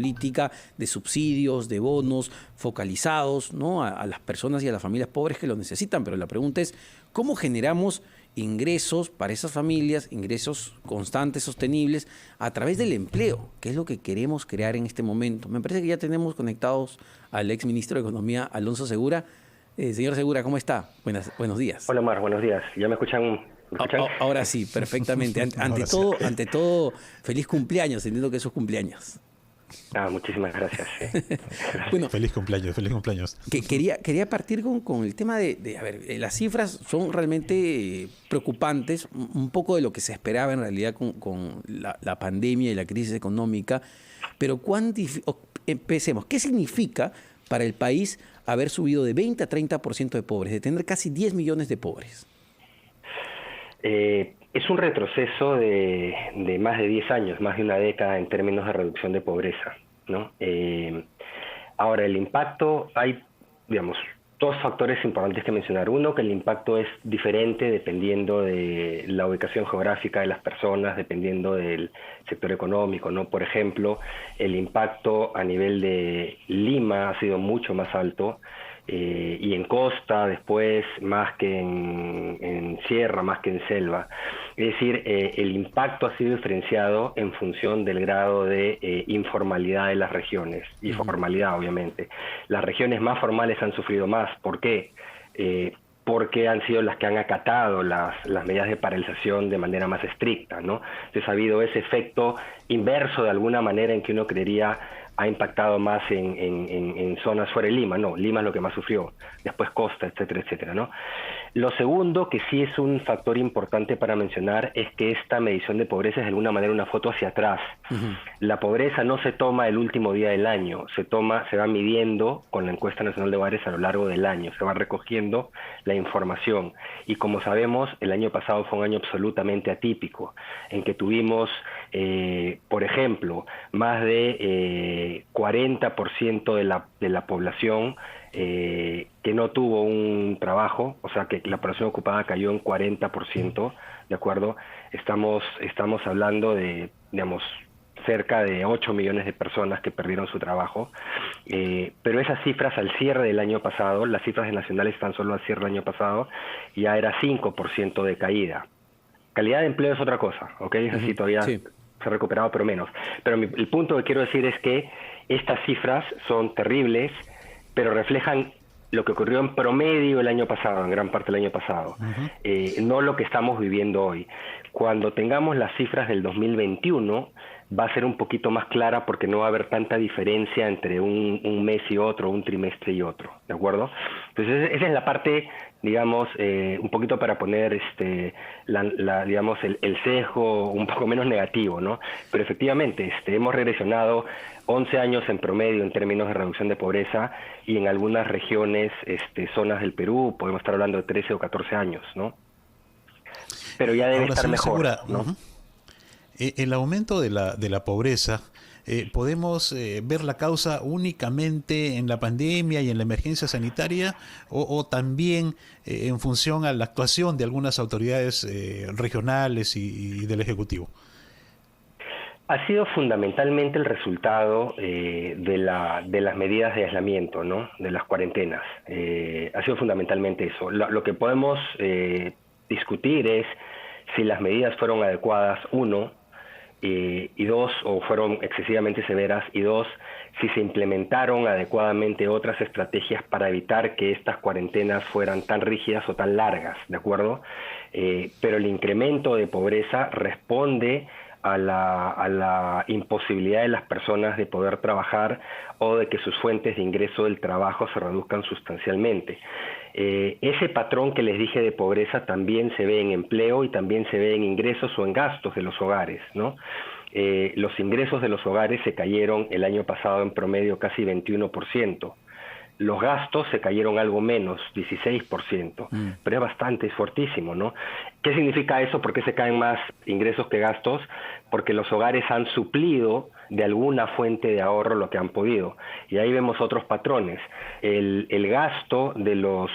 política de subsidios, de bonos focalizados, ¿no?, a las personas y a las familias pobres que lo necesitan. Pero la pregunta es, ¿cómo generamos ingresos para esas familias, ingresos constantes, sostenibles, a través del empleo, que es lo que queremos crear en este momento? Me parece que ya tenemos conectados al ex ministro de Economía, Alonso Segura. Señor Segura, ¿cómo está? Buenos días. Hola, Omar, buenos días. ¿Ya me escuchan? ¿Me escuchan? Ahora sí, perfectamente. Ante todo, feliz cumpleaños. Entiendo que eso es cumpleaños. Muchísimas gracias. Sí. Bueno, feliz cumpleaños. Quería partir con el tema a ver, las cifras son realmente preocupantes, un poco de lo que se esperaba en realidad con la pandemia y la crisis económica, pero empecemos. ¿Qué significa para el país haber subido de 20 a 30% de pobres, de tener casi 10 millones de pobres? Es un retroceso de más de 10 años, más de una década en términos de reducción de pobreza, ¿no? Ahora, el impacto, hay, digamos, dos factores importantes que mencionar. Uno, que el impacto es diferente dependiendo de la ubicación geográfica de las personas, dependiendo del sector económico, ¿no? Por ejemplo, el impacto a nivel de Lima ha sido mucho más alto, y en costa después más que en sierra, más que en selva. Es decir, el impacto ha sido diferenciado en función del grado de informalidad de las regiones y formalidad, obviamente. Las regiones más formales han sufrido más. ¿Por qué? Porque han sido las que han acatado las medidas de paralización de manera más estricta, ¿no? Entonces ha habido ese efecto inverso de alguna manera en que uno creería ha impactado más en zonas fuera de Lima. No, Lima es lo que más sufrió, después costa, etcétera, etcétera, ¿no? Lo segundo, que sí es un factor importante para mencionar, es que esta medición de pobreza es de alguna manera una foto hacia atrás. La pobreza no se toma el último día del año, se va midiendo con la Encuesta Nacional de Hogares a lo largo del año, se va recogiendo la información. Y como sabemos, el año pasado fue un año absolutamente atípico, en que tuvimos, por ejemplo, más de 40% de la población que no tuvo un trabajo, o sea que la población ocupada cayó en 40%, ¿de acuerdo? Estamos hablando de, digamos, cerca de 8 millones de personas que perdieron su trabajo, pero esas cifras al cierre del año pasado, las cifras nacionales están solo al cierre del año pasado, ya era 5% de caída. Calidad de empleo es otra cosa, ¿ok? Es así, todavía se ha recuperado, pero menos. Pero el punto que quiero decir es que estas cifras son terribles, pero reflejan lo que ocurrió en promedio el año pasado, en gran parte del año pasado, no lo que estamos viviendo hoy. Cuando tengamos las cifras del 2021, va a ser un poquito más clara porque no va a haber tanta diferencia entre un mes y otro, un trimestre y otro, ¿de acuerdo? Entonces esa es la parte, digamos, un poquito para poner digamos, el sesgo un poco menos negativo, ¿no? Pero efectivamente hemos regresionado 11 años en promedio en términos de reducción de pobreza, y en algunas regiones, zonas del Perú, podemos estar hablando de 13 o 14 años, ¿no? Pero ya debe estar mejor, Segura, ¿no? El aumento de la pobreza, ¿podemos ver la causa únicamente en la pandemia y en la emergencia sanitaria, o también en función a la actuación de algunas autoridades regionales y del Ejecutivo? Ha sido fundamentalmente el resultado de las medidas de aislamiento, ¿no? De las cuarentenas. Ha sido fundamentalmente eso. Lo que podemos discutir es si las medidas fueron adecuadas, uno, y dos, o fueron excesivamente severas, y dos, si se implementaron adecuadamente otras estrategias para evitar que estas cuarentenas fueran tan rígidas o tan largas, ¿de acuerdo? Pero el incremento de pobreza responde a la imposibilidad de las personas de poder trabajar o de que sus fuentes de ingreso del trabajo se reduzcan sustancialmente. Ese patrón que les dije de pobreza también se ve en empleo y también se ve en ingresos o en gastos de los hogares, ¿no? Los ingresos de los hogares se cayeron el año pasado en promedio casi 21%. Los gastos se cayeron algo menos, 16%, pero es bastante, es fortísimo, ¿no? ¿Qué significa eso? ¿Por qué se caen más ingresos que gastos? Porque los hogares han suplido de alguna fuente de ahorro lo que han podido. Y ahí vemos otros patrones. El gasto de los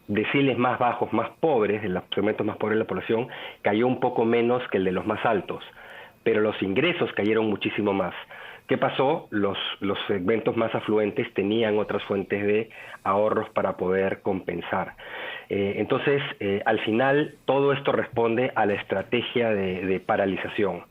deciles más bajos, más pobres, de los segmentos más pobres de la población, cayó un poco menos que el de los más altos, pero los ingresos cayeron muchísimo más. ¿Qué pasó? Los segmentos más afluentes tenían otras fuentes de ahorros para poder compensar. Entonces, al final, todo esto responde a la estrategia de paralización.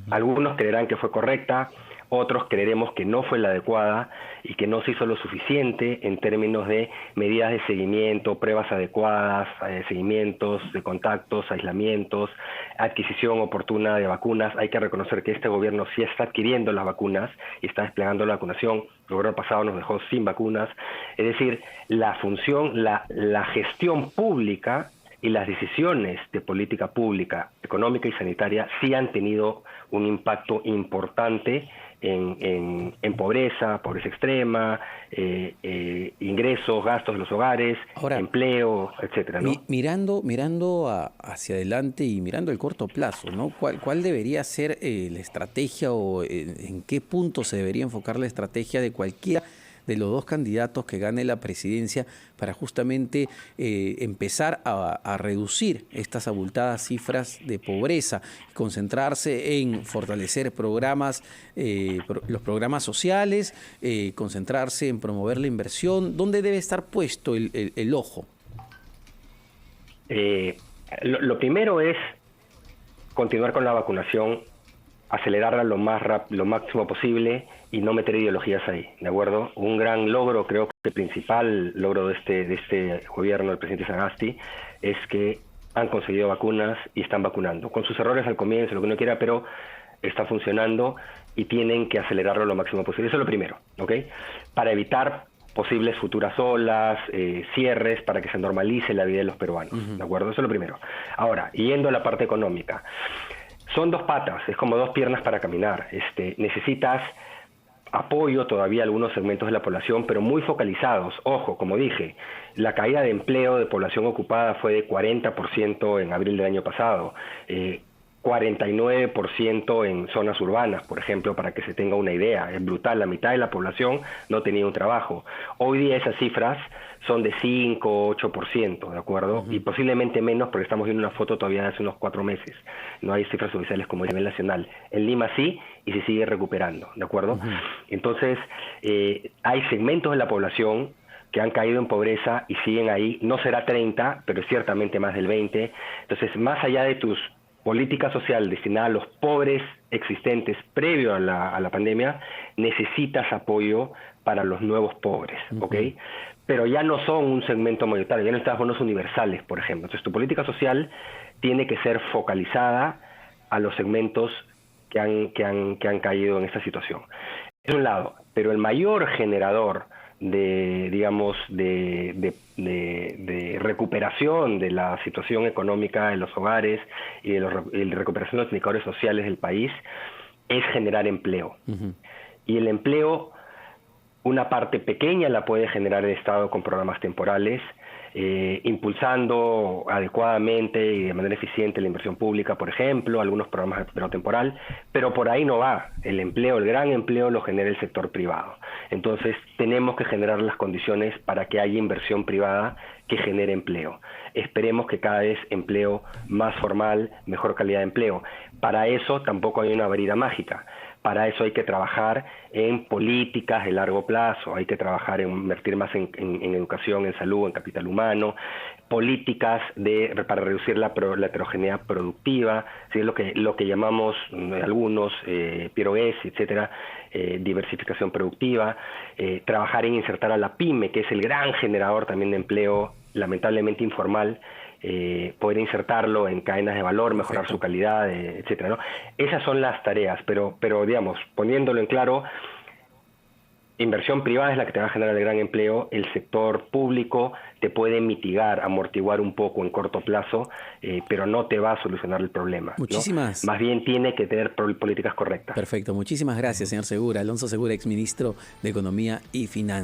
Algunos creerán que fue correcta, otros creeremos que no fue la adecuada y que no se hizo lo suficiente en términos de medidas de seguimiento, pruebas adecuadas, seguimientos de contactos, aislamientos, adquisición oportuna de vacunas. Hay que reconocer que este gobierno sí está adquiriendo las vacunas y está desplegando la vacunación. El gobierno pasado nos dejó sin vacunas. Es decir, la función, la gestión pública y las decisiones de política pública, económica y sanitaria sí han tenido un impacto importante en pobreza extrema, ingresos, gastos de los hogares, ahora, empleo, etcétera, ¿no? Mirando hacia adelante y mirando el corto plazo, ¿no? ¿Cuál debería ser la estrategia o en qué punto se debería enfocar la estrategia de cualquiera de los dos candidatos que gane la presidencia para justamente empezar a reducir estas abultadas cifras de pobreza, concentrarse en fortalecer programas, los programas sociales, concentrarse en promover la inversión? ¿Dónde debe estar puesto el ojo? Lo primero es continuar con la vacunación, acelerarla lo máximo posible y no meter ideologías ahí, ¿de acuerdo? Un gran logro, creo que el principal logro de este gobierno del presidente Sagasti es que han conseguido vacunas y están vacunando, con sus errores al comienzo, lo que uno quiera, pero está funcionando y tienen que acelerarlo lo máximo posible. Eso es lo primero, ¿ok? Para evitar posibles futuras olas, cierres, para que se normalice la vida de los peruanos, ¿de acuerdo? Eso es lo primero. Ahora, yendo a la parte económica, son dos patas, es como dos piernas para caminar. Necesitas apoyo todavía a algunos segmentos de la población, pero muy focalizados. Ojo, como dije, la caída de empleo de población ocupada fue de 40% en abril del año pasado, 49% en zonas urbanas, por ejemplo, para que se tenga una idea. Es brutal, la mitad de la población no tenía un trabajo. Hoy día esas cifras son de 5, 8%, ¿de acuerdo? Y posiblemente menos, porque estamos viendo una foto todavía de hace unos 4 meses. No hay cifras oficiales como a nivel nacional. En Lima sí, y se sigue recuperando, ¿de acuerdo? Entonces, hay segmentos de la población que han caído en pobreza y siguen ahí. No será 30, pero ciertamente más del 20. Entonces, más allá de tus política social destinada a los pobres existentes previo a la pandemia, necesitas apoyo para los nuevos pobres, ¿ok? Pero ya no son un segmento mayoritario, ya no están bonos universales, por ejemplo. Entonces, tu política social tiene que ser focalizada a los segmentos que han caído en esta situación. Es un lado, pero el mayor generador de recuperación de la situación económica de los hogares y de la recuperación de los indicadores sociales del país es generar empleo. Y el empleo, una parte pequeña la puede generar el Estado con programas temporales, impulsando adecuadamente y de manera eficiente la inversión pública, por ejemplo, algunos programas de empleo temporal, pero por ahí no va. El empleo, el gran empleo lo genera el sector privado. Entonces tenemos que generar las condiciones para que haya inversión privada que genere empleo. Esperemos que cada vez empleo más formal, mejor calidad de empleo. Para eso tampoco hay una varita mágica. Para eso hay que trabajar en políticas de largo plazo, hay que trabajar en invertir más en educación, en salud, en capital humano, políticas para reducir la heterogeneidad productiva, ¿sí? lo que llamamos algunos, PIROES, etcétera, diversificación productiva, trabajar en insertar a la PYME, que es el gran generador también de empleo, lamentablemente informal, poder insertarlo en cadenas de valor, mejorar su calidad, etcétera, ¿no? Esas son las tareas, pero digamos, poniéndolo en claro, inversión privada es la que te va a generar el gran empleo, el sector público te puede mitigar, amortiguar un poco en corto plazo, pero no te va a solucionar el problema, Muchísimas. ¿no? Más bien tiene que tener políticas correctas. Perfecto, muchísimas gracias, señor Segura. Alonso Segura, exministro de Economía y Finanzas.